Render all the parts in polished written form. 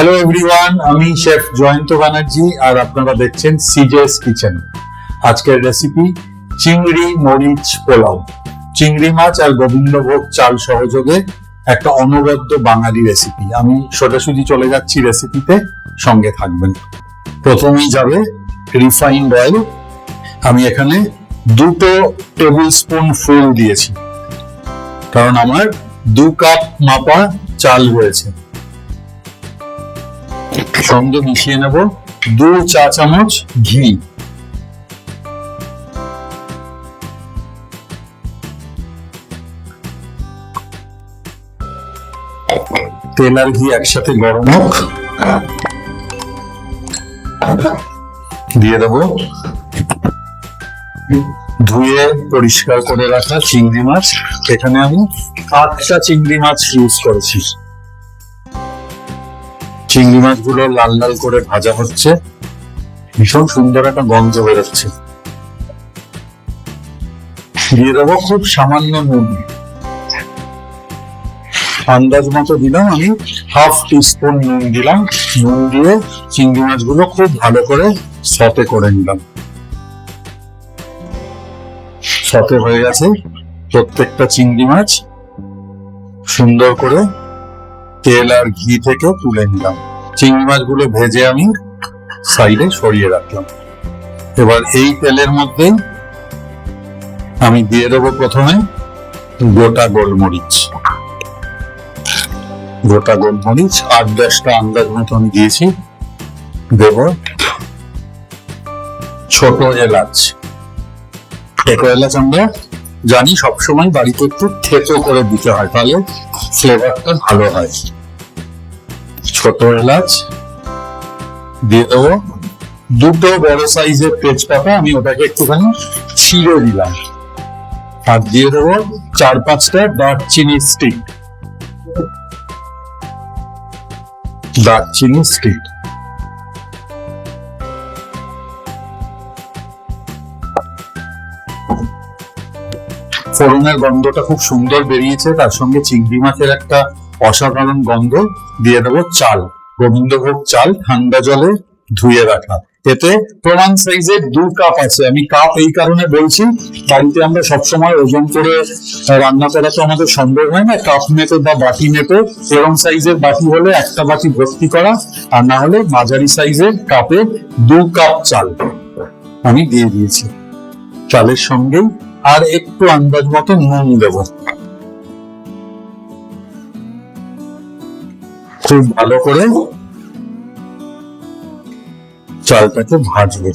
Hello everyone, আমি chef Jayanta Banerjee আর আপনারা দেখছেন সিজেস কিচেন। আজকের রেসিপি চিংড়ি মরিচ পোলাও। চিংড়ি মাছ আর গোবিন্দভোগ চাল সহযোগে একটা অনবদ্য বাঙালি রেসিপি। আমি সোজাসুজি চলে যাচ্ছি রেসিপিতে, সঙ্গে থাকবেন। প্রথমেই যাবে রিফাইন্ড অয়েল। আমি এখানে 2 টেবিল স্পুন ফুল দিয়েছি, কারণ আমার 2 কাপ মাপা চাল রয়েছে। সঙ্গে মিশিয়ে নেব 2 চা চামচ ঘি। তেল আর ঘি একসাথে গরম হোক। দিয়ে দেব ধুয়ে পরিষ্কার করে রাখা চিংড়ি মাছ। এখানে আমি 8টা চিংড়ি মাছ ইউজ করেছি। চিংড়ি মাছগুলো লাল লাল করে ভাজা হচ্ছে, ভীষণ সুন্দর একটা গন্ধ বেরোচ্ছে। দিয়ে দেবো খুব সামান্য নুন, আন্দাজ মতো দিলাম। আমি হাফ টিস্পুন নুন দিলাম। নুন দিয়ে চিংড়ি মাছগুলো খুব ভালো করে সতে করে নিলাম। সতে হয়ে গেছে। প্রত্যেকটা চিংড়ি মাছ সুন্দর করে তেল আর ঘি থেকে তুলে নিলাম। চিংড়ি মাছগুলো ভেজে আমি সাইডে সরিয়ে রাখলাম। এবার এই তেলের মধ্যেই আমি দিয়ে দেবো প্রথমে গোটা গোলমরিচ। 8-10টা আন্দাজ মতো আমি দিয়েছি। দেব ছোট এলাচ। আমরা জানি সবসময় বাড়িতে একটু থেতো করে দিতে হয়, তাহলে ফ্লেভারটা ভালো হয়। ছোট এলাচ দিয়ে দেবো। 2 বড় সাইজের তেজপাতা, আমি ওটাকে একটুখানি ছিঁড়ে দিলাম। আর দিয়ে দেবো 4-5টা দারচিনি স্টিক। ফোড়নের গন্ধটা খুব সুন্দর বেরিয়েছে, তার সঙ্গে চিংড়ি মাছের একটা অসাধারণ গন্ধ। দিয়ে দেবো চাল, গোবিন্দভোগ চাল, ঠান্ডা জলে ধুয়ে রাখা। এতে প্রমাণ সাইজের 2 কাপ আছে। আমি কাপ এই কারণে বলছি, বাড়িতে আমরা সবসময় ওজন করে রান্না করা তো আমাদের সম্ভব হয় না। কাপ মেপে বা বাটি মেপে, এরকম সাইজের বাটি হলে একটা বাটি ভর্তি করা, আর না হলে মাঝারি সাইজের কাপে 2 কাপ চাল আমি দিয়ে দিয়েছি। চালের সঙ্গেই আর একটু আন্দাজ মতো নুন দেব। খুব ভালো করে চালটাকে ভাজবে।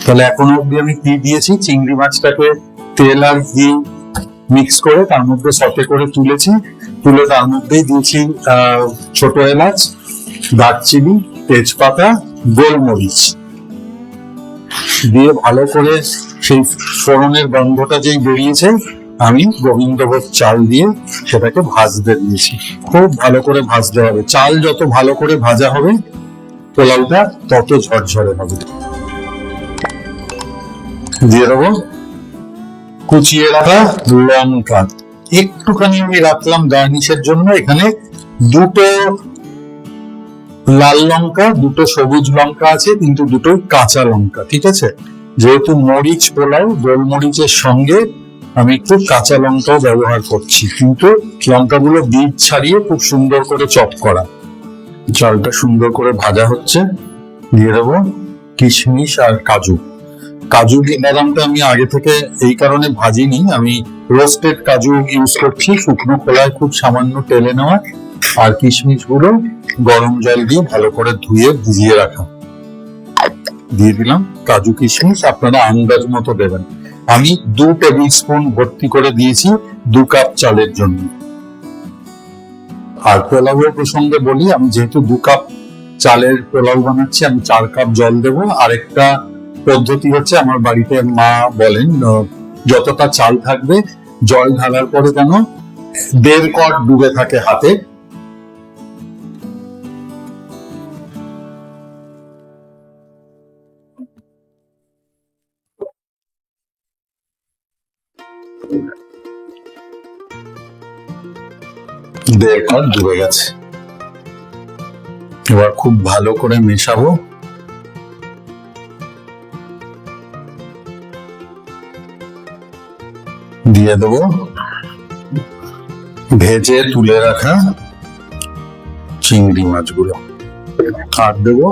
তাহলে এখনো অব্দি আমি কি দিয়েছি, চিংড়ি মাছটাকে তেল আর ঘি মিক্স করে তার মধ্যে সতে করে তুলেছি। তুলে তার মধ্যেই দিয়েছি ছোট এলাচ, দারচিনি, তেজপাতা, গোলমরিচ দিয়ে ভালো করে সেই ফোড়নের গন্ধটা যেই বেরিয়েছে, আমি গোবিন্দভোগ চাল দিয়ে সেটাকে ভাজতে দিয়েছি। খুব ভালো করে ভাজতে হবে। চাল যত ভালো করে ভাজা হবে, পোলাওটা তত ঝরঝরে হবে। দিয়ে দেবো কুচিয়ে রাখা লঙ্কা। একটুখানি আমি রাখলাম গার্নিশের জন্য। এখানে 2 লাল লঙ্কা, 2 সবুজ লঙ্কা আছে, কিন্তু 2 কাঁচা লঙ্কা। ঠিক আছে, যেহেতু মরিচ পোলাও, গোলমরিচের সঙ্গে আমি একটু কাঁচা লঙ্কাও ব্যবহার করছি, কিন্তু লঙ্কাগুলো বীজ ছাড়িয়ে খুব সুন্দর করে চপ করা। চালটা সুন্দর করে ভাজা হচ্ছে। দিয়ে দেবো কিশমিশ আর কাজু। কাজু বাদামটা আমি আগে থেকে এই কারণে ভাজিনি, আমি রোস্টেড কাজু ইউজ করছি। শুকনো খোলায় খুব সামান্য তেলে নেওয়া, আর কিশমিশ গুলো গরম জল দিয়ে ভালো করে ধুয়ে ভিজিয়ে রাখা। দিয়ে দিলাম কাজু কিশমিশ, আপনারা আন্দাজ মতো দেবেন। আমি 2 টেবিল স্পুন ভর্তি করে দিয়েছি 2 কাপ চালের জন্য। আর পোলাওয়ের প্রসঙ্গে বলি, আমি যেহেতু 2 কাপ চালের পোলাও বানাচ্ছি, আমি 4 কাপ জল দেবো। আরেকটা পদ্ধতি হচ্ছে, আমার বাড়িতে মা বলেন, যতটা চাল থাকবে জল ঢালার পরে যেন 1.5 কট ডুবে থাকে হাতে। দেড় কাপ ডুবে গেছে। এবার খুব ভালো করে মেশাবো। দিয়ে দেবো ভেজে তুলে রাখা চিংড়ি মাছগুলো, আর দেবো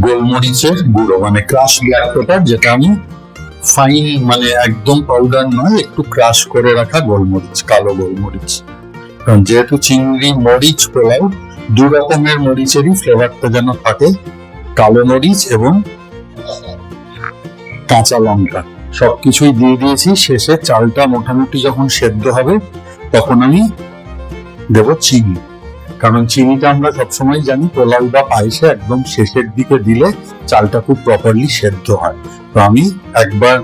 গোলমরিচের গুঁড়ো, মানে ক্রাশ ব্ল্যাক পেপার, যেটা আমি ফাইন মানে একদম পাউডার নয়, একটু ক্রাশ করে রাখা গোলমরিচ, কালো গোলমরিচ। কারণ যেহেতু চিংড়ি মরিচ পোলাও, দু রকমের মরিচেরই ফ্লেভারটা যেন থাকে, কালো মরিচ এবং কাঁচা লঙ্কা সবকিছুই দিয়ে দিয়েছি। শেষে চালটা মোটামুটি যখন সেদ্ধ হবে তখন আমি দেব চিনি, কারণ চিনিটা আমরা সবসময় জানি পোলাও বা পায়েসে একদম শেষের দিকে দিলে চালটা খুব প্রপারলি সেদ্ধ হয়। তো আমি একবার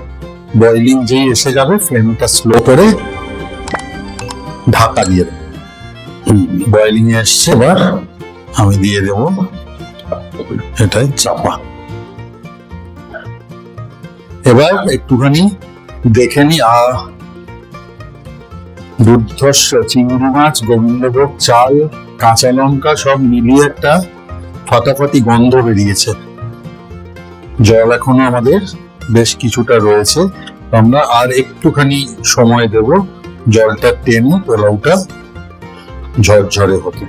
বয়লিং যেই এসে যাবে ফ্লেমটা স্লো করে ঢাকা দিয়ে দেবো। বয়লিং এ এসছে, এবার আমি দিয়ে দেবো এটাই চাপা। এবার একটুখানি দেখে নি, দুর্ধর্ষ চিংড়ি মাছ, গোবিন্দভোগ চাল, কাঁচা লঙ্কা সব মিলিয়ে একটা ফাটাফাটি গন্ধ বেরিয়েছে। জল এখনো আমাদের বেশ কিছুটা রয়েছে, আমরা আর একটুখানি সময় দেব জলটা টেনে পোলাওটা ঝরঝরে হতে।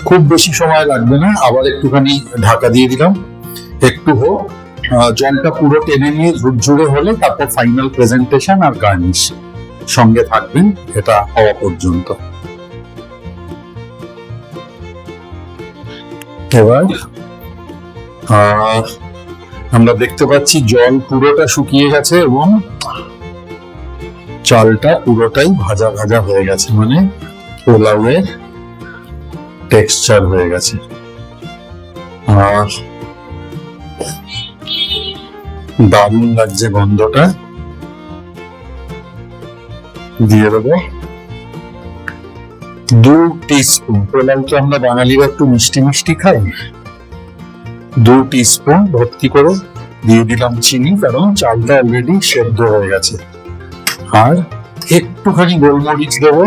খুব বেশি সময় লাগবে না, আবার একটুখানি ঢাকা দিয়ে দিলাম, একটু হোক, জলটা পুরো টেনে নিয়ে ঝুরঝুরে হলে তারপর ফাইনাল প্রেজেন্টেশন আর গার্নিশ। সঙ্গে থাকবেন এটা হওয়া পর্যন্ত। এবার আমরা দেখতে পাচ্ছি জল পুরোটা শুকিয়ে গেছে এবং চালটা পুরোটাই ভাজা ভাজা হয়ে গেছে, মানে পোলাওয়ের টেক্সচার হয়ে গেছে। আর দারুণ লাগছে গন্ধটা। দিয়ে দেবো 2 টিস্পুন, পোলাও তো আমরা বাঙালিরা একটু মিষ্টি মিষ্টি খাই, 2 টিস্পুন ভর্তি করে দিয়ে দিলাম চিনি, কারণ চালটা অলরেডি সেদ্ধ হয়ে গেছে। আর একটুখানি গোলমরিচ দেবো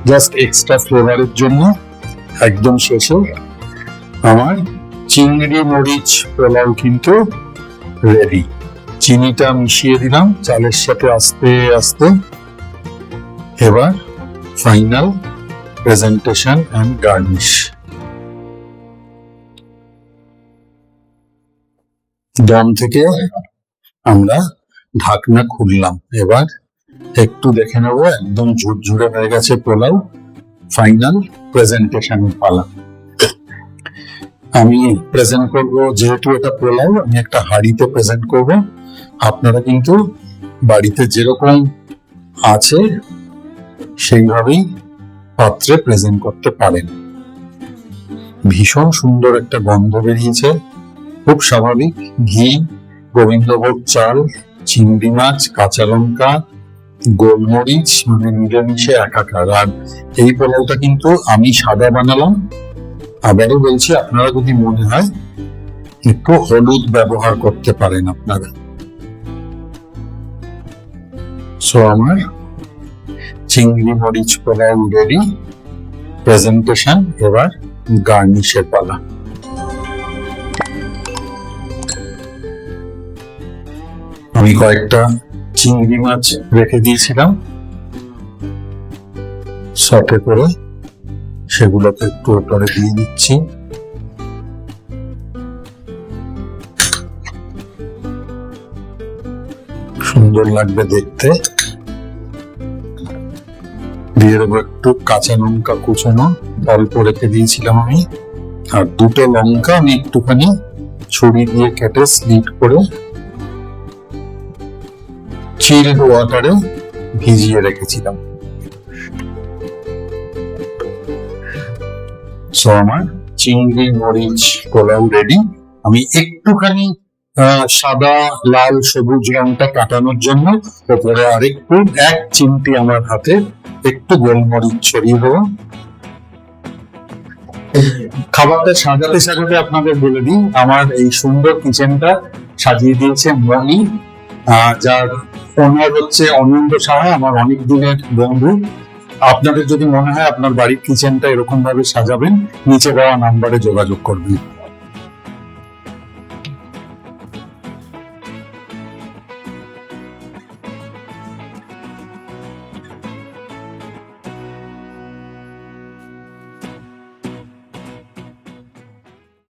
জাস্ট এক্সট্রা ফ্লেভারের জন্য। একদম শেষে আমার চিংড়ি মরিচ পোলাও কিন্তু রেডি। চিনিটা মিশিয়ে দিলাম চালের সাথে আস্তে আস্তে। এবার ফাইনাল প্রেজেন্টেশন এন্ড গার্নিশ। দম থেকে আমরা ঢাকনা খুললাম, এবার একটু দেখে নেব, একদম ঝুরঝুরে হয়ে গেছে পোলাও। ফাইনাল প্রেজেন্টেশনের পালা। আমি প্রেজেন্ট করব, যেহেতু এটা পোলাও আমি একটা হাঁড়িতে প্রেজেন্ট করব। আপনারা কিন্তু বাড়িতে যেরকম আছে সেইভাবেই পাত্রে প্রেজেন্ট করতে পারেন। ভীষণ সুন্দর একটা গন্ধ বেরিয়েছে, খুব স্বাভাবিক। ঘি, গোবিন্দভোগ চাল, চিংড়ি মাছ, কাঁচা লঙ্কা, গোলমরিচ, মানে মিলেমিশে একাকার। আর এই পোলাওটা কিন্তু আমি সাদা বানালাম। আবারও বলছি, আপনারা যদি মনে হয় একটু হলুদ ব্যবহার করতে পারেন আপনারা। সো আমার চিংড়ি মরিচ পোলাও রেডি। প্রেজেন্টেশন, এবার গার্নিশের পালা। আমি কয়েকটা চিংড়ি মাছ রেখে দিয়েছিলাম সটে করে, সেগুলোকে একটু ওপরে দিয়ে দিচ্ছি। সুন্দর লাগবে দেখতে। দিয়ে দেবো একটু কাঁচা লঙ্কা কুচানো, অল্প রেখে দিয়েছিলাম আমি। আর 2টো লঙ্কা আমি একটুখানি ছুরি দিয়ে কেটে স্লিট করে চিল্ড ওয়াটারে ভিজিয়ে রেখেছিলাম। সো আমার চিংড়ি মরিচ পোলাও রেডি। আমি একটুখানি সাদা, লাল, সবুজ রংটা কাটানোর জন্য উপরে আরেকটু 1 চিমটি আমার হাতে একটু গোলমরিচ ছড়িয়ে দেবো। খাবারটা সাজাতে সাজাতে আপনাদের বলে দিই, আমার এই সুন্দর কিচেনটা সাজিয়ে দিয়েছে মনি, যার ওনার হচ্ছে অনন্ত সাহা, আমার অনেক দিনের বন্ধু। আপনাদের যদি মনে হয় আপনার বাড়ির কিচেনটা এরকম ভাবে সাজাবেন, নিচে দেওয়া নাম্বারে যোগাযোগ করবেন।